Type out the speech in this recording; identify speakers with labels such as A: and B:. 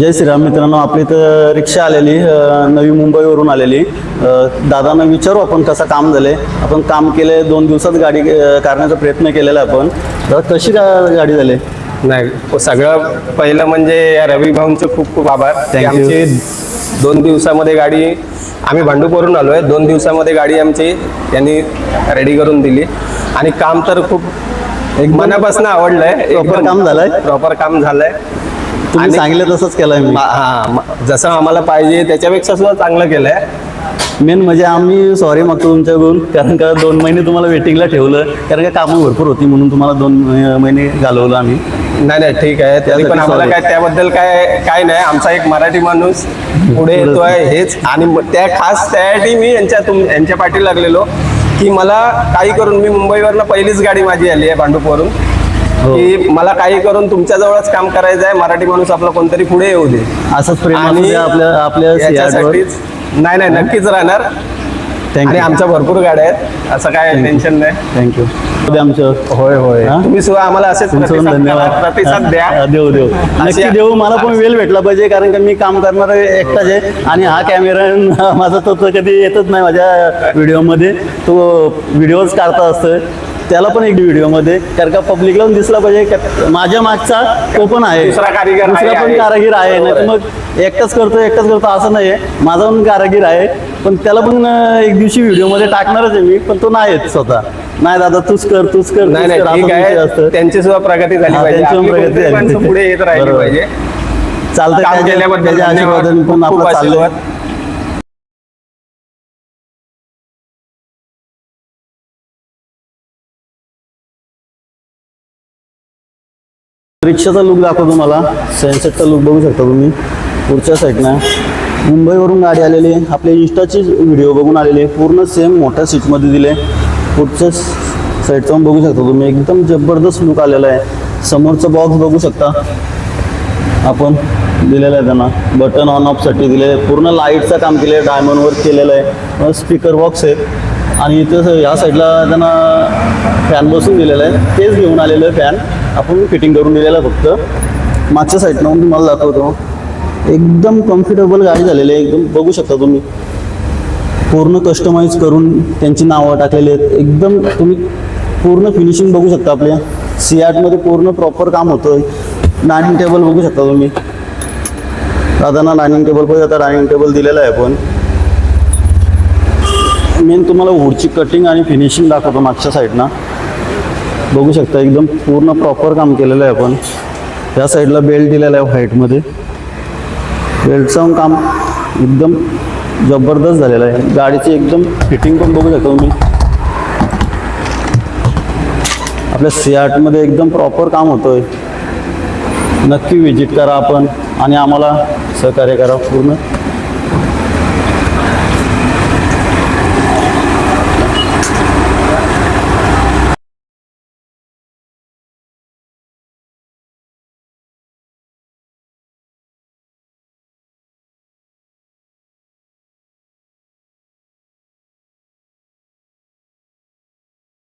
A: जय श्रीराम मित्रांनो, आपली तर रिक्षा आलेली नवी मुंबईवरून आलेली. दादांना विचारू आपण कसं काम झाले. आपण काम केले 2 दिवसात गाडी करण्याचा प्रयत्न केलेला आपण. दादा कशी गाडी झाली?
B: नाही सगळं पहिलं म्हणजे या रवी भाऊंचे खूप खूप आभार. आमची 2 दिवसामध्ये गाडी आम्ही भांडूपवरून आलोय. 2 दिवसामध्ये गाडी आमची त्यांनी रेडी करून दिली आणि काम तर खूप एक मनापासून आवडलंय.
A: प्रॉपर काम झालंय.
B: प्रॉपर काम झालंय.
A: तुम्ही सांगितलं तसंच केलंय मी.
B: जसं आम्हाला पाहिजे त्याच्यापेक्षा सुद्धा चांगलं केलंय.
A: मेन म्हणजे आम्ही सॉरी मागतो तुमच्याकडून, कारण का 2 महिने तुम्हाला वेटिंगला ठेवलं, कारण का कामं भरपूर होती म्हणून तुम्हाला 2 महिने घालवलं आम्ही.
B: नाही ठीक आहे. तरी पण आम्हाला काय त्याबद्दल काय नाही. आमचा एक मराठी माणूस पुढे येतोय हेच, आणि त्या खास त्यासाठी मी यांच्या पाठी लागलेलो की मला काही करून, मी मुंबईवरनं पहिलीच गाडी माझी आली आहे भांडूपवरून, की मला काही करून तुमच्या जवळच काम करायचं आहे. मराठी माणूस आपला कोणतरी पुढे येऊ दे,
A: असंच प्रेम आपल्या
B: याच्यासाठीच. नाही नक्कीच राहणार. आणि आमच्या भरपूर गाड्या आहेत, असं काय टेन्शन नाही.
A: थँक्यू. आमचं
B: होय तुम्ही सुद्धा आम्हाला असेच प्रतिसाद द्या.
A: देऊ नक्की देऊ. मला पण वेळ भेटला पाहिजे, कारण का मी काम करणार एकटाच आहे आणि हा कॅमेरा माझा तो कधी येतच नाही माझ्या व्हिडिओमध्ये. तो व्हिडिओज काढता असतं त्याला पण एक व्हिडिओमध्ये, कारण का पब्लिकला पण दिसला पाहिजे माझ्या मागचा तो पण आहे,
B: दुसरा
A: पण कारागीर आहे. नाही मग एकटाच करतो असं नाही आहे. माझा पण कारागीर आहे, पण त्याला पण एक दिवशी व्हिडिओमध्ये टाकणारच आहे मी, पण तो नाही येत स्वतः. नाही दादा तूच कर.
B: नाही ठीक आहे. त्यांची सुद्धा प्रगती झाली पाहिजे, प्रगती पुढे येत राहिली पाहिजे.
A: चालतं.
B: काम केल्याबद्दल
A: आशीर्वाद पण आपला चालू. रिक्षाचा लुक दाखवतो तुम्हाला. सनसेटचा लुक बघू शकता तुम्ही. पुढच्या साईडनं मुंबईवरून गाडी आलेली आहे. आपल्या इंस्टाची व्हिडिओ बघून आलेली आहे. पूर्ण सेम मोठ्या सीटमध्ये दिले. पुढच्या साईडचा पण बघू शकता तुम्ही. एकदम जबरदस्त लुक आलेला आहे. समोरचा बॉक्स बघू शकता आपण दिलेला आहे त्यांना. बटन ऑन ऑफसाठी दिले. पूर्ण लाईटचं काम केलं आहे, डायमंड वर्क केलेलं आहे. स्पीकर बॉक्स आहे आणि इथं या साईडला त्यांना फॅन बसून दिलेला आहे. तेच घेऊन आलेलं आहे फॅन. आपण फिटिंग करून दिलेलं आहे फक्त. मागच्या साईडनं तुम्हाला दाखवतो. एकदम कम्फर्टेबल गाडी झालेली आहे. एकदम बघू शकता तुम्ही. पूर्ण कस्टमाइज करून त्यांची नावं टाकलेली आहेत. एकदम तुम्ही पूर्ण फिनिशिंग बघू शकता. आपल्या सियाटमध्ये पूर्ण प्रॉपर काम होतं. डायनिंग टेबल बघू शकता तुम्ही. दादांना डायनिंग टेबल पाहिजे, आता डायनिंग टेबल दिलेलं आहे. आपण मेन तुम्हाला हुडची कटिंग आणि फिनिशिंग दाखवतो. मागच्या साईडनं बघू शकता. एकदम पूर्ण प्रॉपर काम केलेलं आहे आपण. या साईडला बेल्ट दिलेला आहे व्हाईटमध्ये. बेल्टचं काम एकदम जबरदस्त झालेलं आहे. गाडीची एकदम फिटिंग पण बघू शकता तुम्ही. आपल्या सियाटमध्ये एकदम प्रॉपर काम होतंय. नक्की विजिट करा आपण आणि आम्हाला सहकार्य करा पूर्ण.